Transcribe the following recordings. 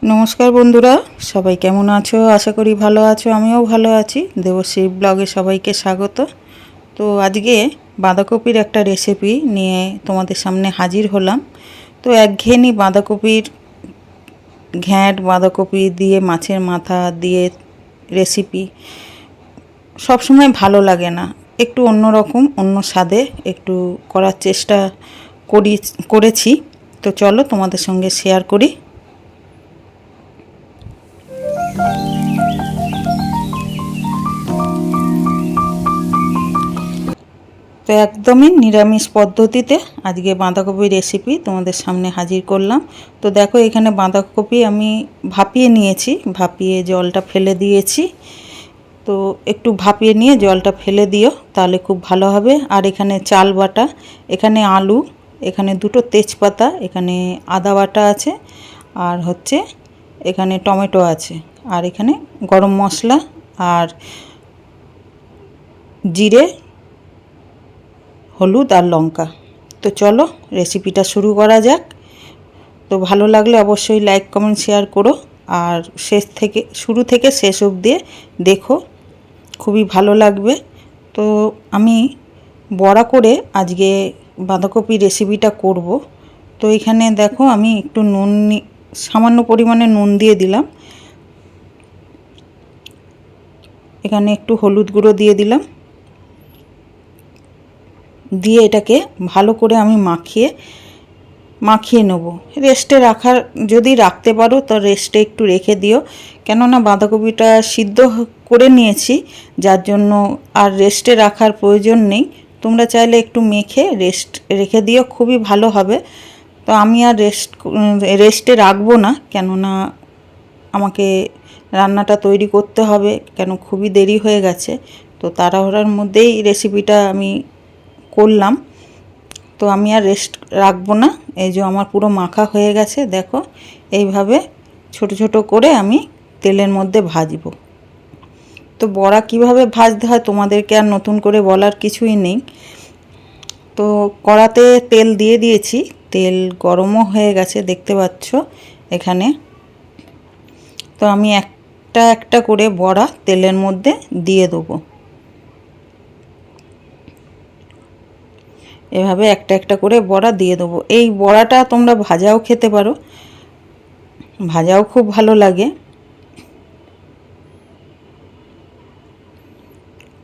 নমস্কার বন্ধুরা, সবাই কেমন আছো? আশা করি ভালো আছো। আমিও ভালো আছি। দেবশ্রী ব্লগে সবাইকে স্বাগত। তো আজকে বাঁধাকপির একটা রেসিপি নিয়ে তোমাদের সামনে হাজির হলাম। তো একঘেয়েমি বাঁধাকপির ঘ্যাঁট, বাঁধাকপি দিয়ে মাছের মাথা দিয়ে রেসিপি সবসময় ভালো লাগে না। একটু অন্যরকম, অন্য স্বাদে একটু করার চেষ্টা করেছি। তো চলো তোমাদের সঙ্গে শেয়ার করি। তো একদমই নিরামিষ পদ্ধতিতে আজকে বাঁধাকপির রেসিপি তোমাদের সামনে হাজির করলাম। তো দেখো, এখানে বাঁধাকপি আমি ভাপিয়ে নিয়েছি, ভাপিয়ে জলটা ফেলে দিয়েছি। তো একটু ভাপিয়ে নিয়ে জলটা ফেলে দিও, তাহলে খুব ভালো হবে। আর এখানে চাল বাটা, এখানে আলু, এখানে দুটো তেজপাতা, এখানে আদা বাটা আছে, আর হচ্ছে এখানে টমেটো আছে, আর এখানে গরম মশলা আর জিরে, হলুদ আর লঙ্কা। তো চলো রেসিপিটা শুরু করা যাক। তো ভালো লাগলে অবশ্যই লাইক, কমেন্ট, শেয়ার করো। আর শুরু থেকে শেষ অবধি দেখো, খুবই ভালো লাগবে। তো আমি বড়া করে আজকে বাঁধাকপি রেসিপিটা করব। তো এখানে দেখো, আমি একটু সামান্য পরিমাণে নুন দিয়ে দিলাম। এখানে একটু হলুদ গুঁড়ো দিয়ে দিলাম, দিয়ে এটাকে ভালো করে আমি মাখিয়ে নেব। রেস্টে রাখার, যদি রাখতে পারো তো রেস্টে একটু রেখে দিও, কেননা বাঁধাকপিটা সিদ্ধ করে নিয়েছি, যার জন্য আর রেস্টে রাখার প্রয়োজন নেই। তোমরা চাইলে একটু মেখে রেখে দিও, খুবই ভালো হবে। তো আমি আর রেস্টে রাখবো না, কেননা আমাকে রান্নাটা তৈরি করতে হবে, কেন খুবই দেরি হয়ে গেছে। তো তাড়াহুড়োর মধ্যেই রেসিপিটা আমি করলাম। তো আমি আর রেস্ট রাখবো না। এই যে আমার পুরো মাখা হয়ে গেছে, দেখো এইভাবে ছোট ছোট করে আমি তেলের মধ্যে ভাজবো। তো বড়া কিভাবে ভাজতে হয় তোমাদেরকে আর নতুন করে বলার কিছুই নেই। তো কড়াতে তেল দিয়ে দিয়েছি, তেল গরমও হয়ে গেছে দেখতে পাচ্ছ এখানে। তো আমি একটা একটা করে বড়া তেলের মধ্যে দিয়ে দেবো। এভাবে একটা একটা করে বড়া দিয়ে দেবো। এই বড়াটা তোমরা ভাজাও খেতে পারো, ভাজাও খুব ভালো লাগে।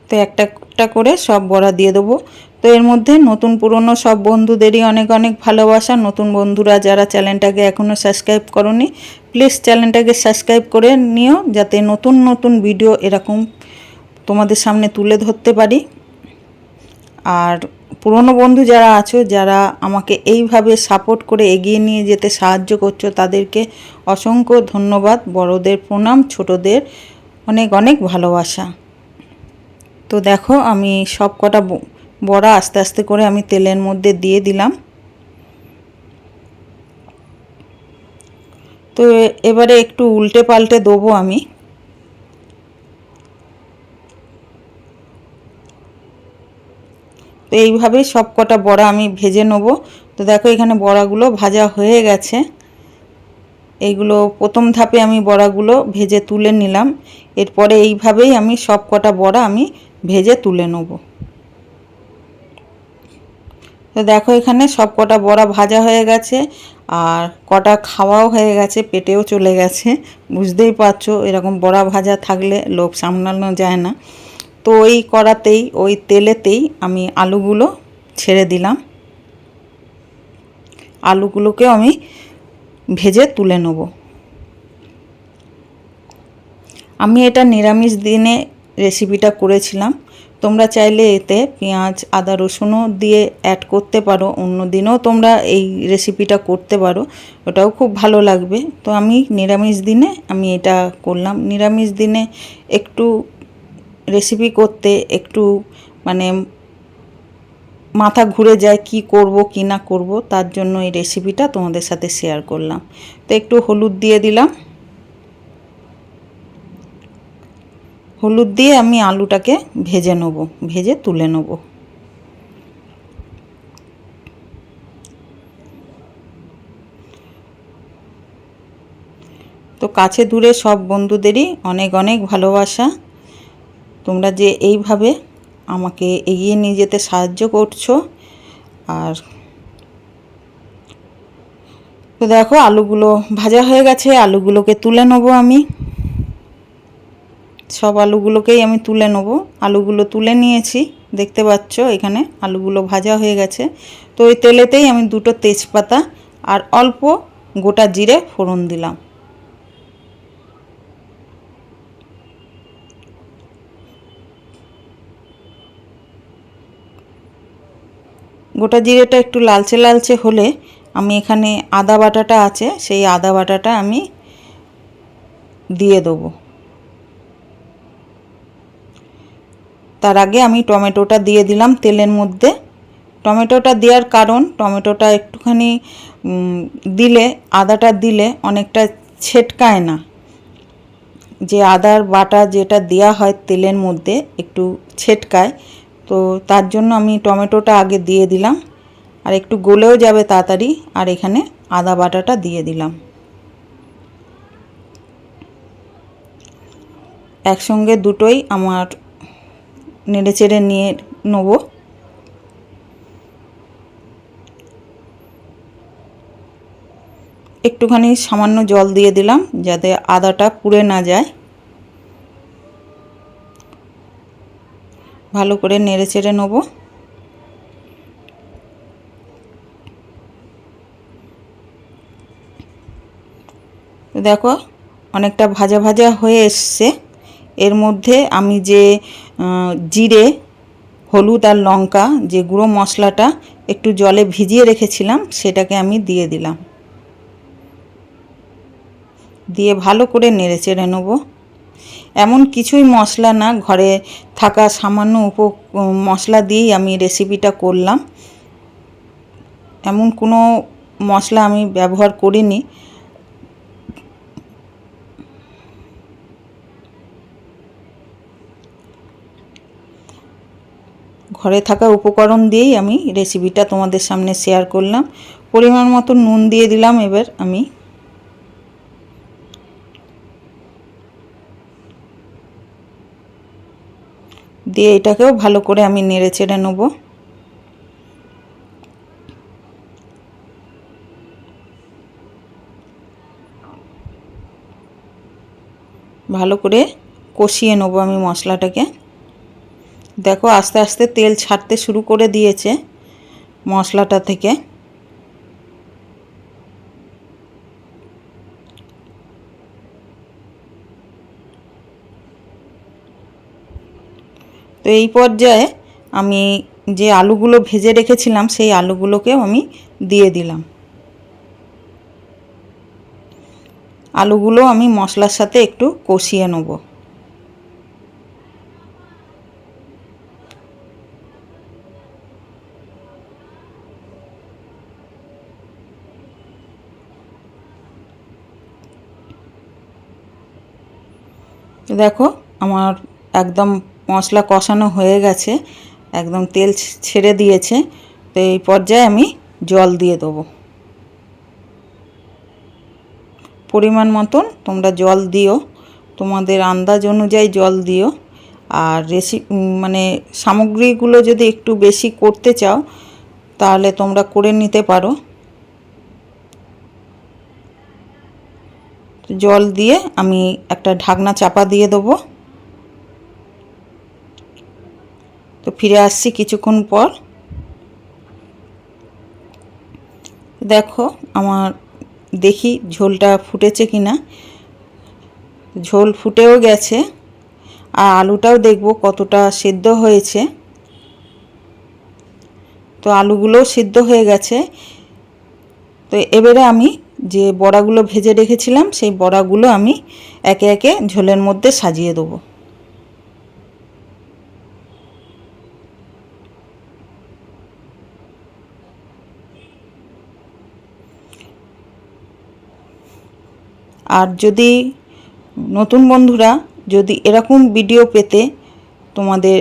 তো একটা একটা করে সব বড়া দিয়ে দেবো। তো এর মধ্যে নতুন পুরনো সব বন্ধুদেরই অনেক অনেক ভালোবাসা। নতুন বন্ধুরা যারা চ্যানেলটাকে এখনও সাবস্ক্রাইব করোনি, প্লিজ চ্যানেলটাকে সাবস্ক্রাইব করে নিও, যাতে নতুন নতুন ভিডিও এরকম তোমাদের সামনে তুলে ধরতে পারি। আর পুরনো বন্ধু যারা আছো, যারা আমাকে এইভাবে সাপোর্ট করে এগিয়ে নিয়ে যেতে সাহায্য করছো, তাদেরকে অসংখ্য ধন্যবাদ। বড়দের প্রণাম, ছোটদের অনেক অনেক ভালোবাসা। তো দেখো, আমি সব কটা বড়া আস্তে আস্তে করে আমি তেলের মধ্যে দিয়ে দিলাম। তো এবারে একটু উল্টে পাল্টে দেবো আমি। তো এইভাবেই সব কটা বড়া আমি ভেজে নেব। তো দেখো, এখানে বড়াগুলো ভাজা হয়ে গেছে। এইগুলো প্রথম ধাপে আমি বড়াগুলো ভেজে তুলে নিলাম। এরপরে এইভাবেই আমি সব কটা বড়া আমি ভেজে তুলে নেব। তো দেখো, এখানে সব কটা বড়া ভাজা হয়ে গেছে, আর কটা খাওয়াও হয়ে গেছে, পেটেও চলে গেছে। বুঝতেই পারছো, এরকম বড়া ভাজা থাকলে লোভ সামলানো যায় না। তো ওই কড়াতেই, ওই তেলেতেই আমি আলুগুলো ছেড়ে দিলাম। আলুগুলোকেও আমি ভেজে তুলে নেব। আমি এটা নিরামিষ দিনে রেসিপিটা করেছিলাম। তোমরা চাইলে এতে পেঁয়াজ, আদা, রসুনও দিয়ে অ্যাড করতে পারো। অন্য দিনেও তোমরা এই রেসিপিটা করতে পারো, ওটাও খুব ভালো লাগবে। তো আমি নিরামিষ দিনে আমি এটা করলাম। নিরামিষ দিনে একটু রেসিপি করতে একটু মানে মাথা ঘুরে যায়, কি করব কি না করব, তার জন্য এই রেসিপিটা তোমাদের সাথে শেয়ার করলাম। তো একটু হলুদ দিয়ে দিলাম। হলুদ দিয়ে আমি আলুটাকে ভেজে নেব, ভেজে তুলে নেব। তো কাছে দূরে সব বন্ধুদেরই অনেক অনেক ভালোবাসা। তোমরা যে এইভাবে আমাকে এগিয়ে নিয়ে যেতে সাহায্য করছো। আর তো দেখো আলুগুলো ভাজা হয়ে গেছে, আলুগুলোকে তুলে নেবো আমি। সব আলুগুলোকেই আমি তুলে নেবো। আলুগুলো তুলে নিয়েছি, দেখতে পাচ্ছ এখানে আলুগুলো ভাজা হয়ে গেছে। তো ওই তেলেতেই আমি দুটো তেজপাতা আর অল্প গোটা জিরে ফোড়ন দিলাম। গোটা জিরেটা একটু লালচে লালচে হলে আমি এখানে আদা বাটাটা আছে, সেই আদা বাটাটা আমি দিয়ে দেবো। তার আগে আমি টমেটোটা দিয়ে দিলাম তেলের মধ্যে। টমেটোটা দেওয়ার কারণ, টমেটোটা একটুখানি দিলে, আদাটা দিলে অনেকটা ছেটকায় না। যে আদার বাটা যেটা দেওয়া হয় তেলের মধ্যে একটু ছেটকায়, তো তার জন্য আমি টমেটোটা আগে দিয়ে দিলাম। আর একটু গলেও যাবে তাড়াতাড়ি। আর এখানে আদা বাটাটা দিয়ে দিলাম। একসঙ্গে দুটোই আমার নেড়েচেড়ে নিয়ে নেব। একটুখানি সামান্য জল দিয়ে দিলাম যাতে আদাটা পুড়ে না যায়। ভালো করে নেড়েচেড়ে নেব। দেখো অনেকটা ভাজা ভাজা হয়ে এসছে। এর মধ্যে আমি যে জিরে, হলুদ আর লঙ্কা যে গুঁড়ো মশলাটা একটু জলে ভিজিয়ে রেখেছিলাম সেটাকে আমি দিয়ে দিলাম। দিয়ে ভালো করে নেড়েচেড়ে নেব। এমন কিছুই মশলা না, ঘরে থাকা সামান্য মশলা দিয়েই আমি রেসিপিটা করলাম। এমন কোনো মশলা আমি ব্যবহার করিনি। ঘরে থাকা উপকরণ দিয়েই আমি রেসিপিটা তোমাদের সামনে শেয়ার করলাম। পরিমাণ মতো নুন দিয়ে দিলাম এবার আমি। দিয়ে এটাকেও ভালো করে আমি নেড়ে চেড়ে নেব। ভালো করে কষিয়ে নেব আমি মশলাটাকে। দেখো আস্তে আস্তে তেল ছাড়তে শুরু করে দিয়েছে মশলাটা থেকে। তো এই পর্যায়ে আমি যে আলুগুলো ভেজে রেখেছিলাম সেই আলুগুলোকেও আমি দিয়ে দিলাম। আলুগুলো আমি মশলার সাথে একটু কষিয়ে নেব। দেখো আমার একদম মশলা কষানো হয়ে গেছে, একদম তেল ছেড়ে দিয়েছে। তো এই পর্যায়ে আমি জল দিয়ে দেবো। পরিমাণ মতন তোমরা জল দিও, তোমাদের আন্দাজ অনুযায়ী জল দিও। আর মানে সামগ্রীগুলো যদি একটু বেশি করতে চাও তাহলে তোমরা করে নিতে পারো। জল দিয়ে আমি একটা ঢাকনা চাপা দিয়ে দেবো। তো ফিরে আসছি কিছুক্ষণ পর। দেখো আমার দেখি ঝোলটা ফুটেছে কিনা। ঝোল ফুটেও গেছে। আর আলুটাও দেখবো কতটা সিদ্ধ হয়েছে। তো আলুগুলোও সিদ্ধ হয়ে গেছে। তো এবারে আমি যে বড়াগুলো ভেজে রেখেছিলাম সেই বড়াগুলো আমি একে একে ঝোলের মধ্যে সাজিয়ে দেবো। আর যদি নতুন বন্ধুরা যদি এরকম ভিডিও পেতে তোমাদের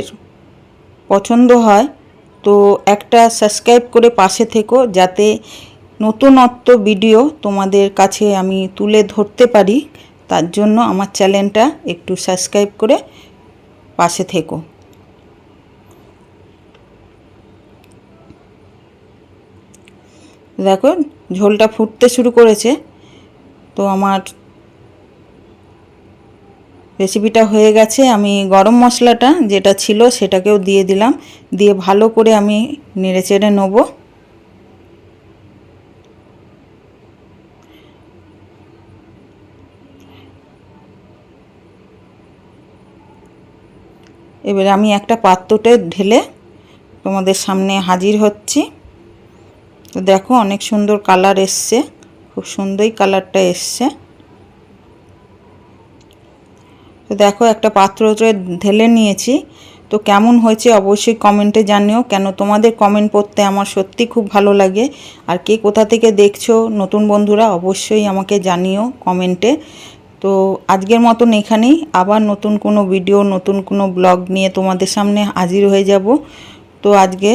পছন্দ হয় তো একটা সাবস্ক্রাইব করে পাশে থেকো, যাতে নতুনত্ব ভিডিও তোমাদের কাছে আমি তুলে ধরতে পারি। তার জন্য আমার চ্যানেলটা একটু সাবস্ক্রাইব করে পাশে থেকো। দেখো ঝোলটা ফুটতে শুরু করেছে, তো আমার রেসিপিটা হয়ে গেছে। আমি গরম মশলাটা যেটা ছিল সেটাকেও দিয়ে দিলাম, দিয়ে ভালো করে আমি নেড়েচেড়ে নেব। এবারে আমি একটা পাত্রতে ঢেলে তোমাদের সামনে হাজির হচ্ছি। তো দেখো অনেক সুন্দর কালার এসছে, খুব সুন্দরই কালারটা এসছে। তো দেখো একটা পাত্রতে ঢেলে নিয়েছি, তো কেমন হয়েছে অবশ্যই কমেন্টে জানিও, কেন তোমাদের কমেন্ট পড়তে আমার সত্যি খুব ভালো লাগে। আর কে কোথা থেকে দেখছো নতুন বন্ধুরা অবশ্যই আমাকে জানিও কমেন্টে। তো আজকের মতন এখানেই, আবার নতুন কোনো ভিডিও নতুন কোনো ব্লগ নিয়ে তোমাদের সামনে হাজির হয়ে যাব। তো আজকে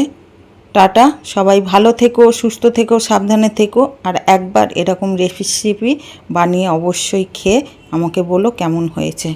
টাটা, সবাই ভালো থেকো, সুস্থ থেকো, সাবধানে থেকো। আর একবার এরকম রেসিপি বানিয়ে অবশ্যই খেয়ে আমাকে বলো কেমন হয়েছে।